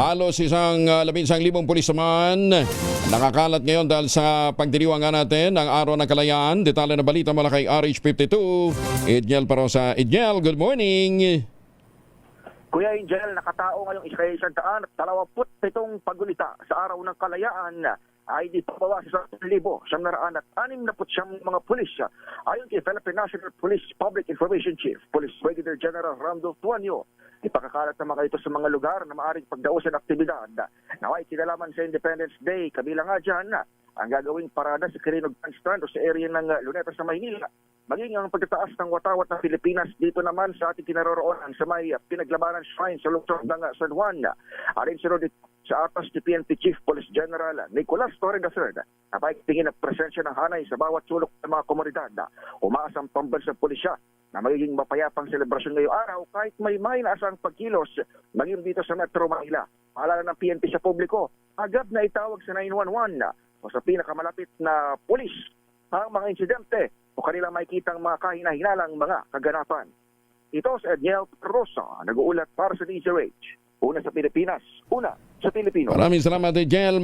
Halos isang 11,000 pulis naman nakakalat ngayon dahil sa pagdiriwang nga natin ng Araw ng Kalayaan. Detalye na balita mula kay RH52. Edniel Parosa. Edniel, good morning. Kuya Angel, nakatao ngayong 127 pagulita sa Araw ng Kalayaan ay di pabawa sa 1,969 mga pulis. Ayon kay Philippine National Police Public Information Chief, Police Brigadier General Randolph Tuanyo, ipakakalat na mga ito sa mga lugar na maaaring pagdausan aktibidad na may kinalaman sa Independence Day. Kabilang nga dyan ang gagawing parada sa Quirino Grandstand o sa area ng Luneta sa Maynila. Maging ang pagtataas ng watawat ng Pilipinas dito naman sa ating kinaroroonan sa may pinaglabanan shrine sa lungsod ng San Juan. Alin sunod sa atas ni PNP Chief Police General Nicolas Torre III, napaitingin ang presensya ng hanay sa bawat sulok ng mga komunidad. Umaasang pambansang pulisya na magiging mapayapang selebrasyon ngayong araw kahit may naasang pagkilos maging dito sa Metro Manila. Paalala ng PNP sa publiko, agad na itawag sa 911 o sa pinakamalapit na pulis ang mga insidente o kanilang makikitang mga kahina-hinalang mga kaganapan. Ito si Edniel Rosa, nag-uulat para sa DZRH. Una sa Pilipinas, una sa Pilipino. Maraming salamat, Edniel.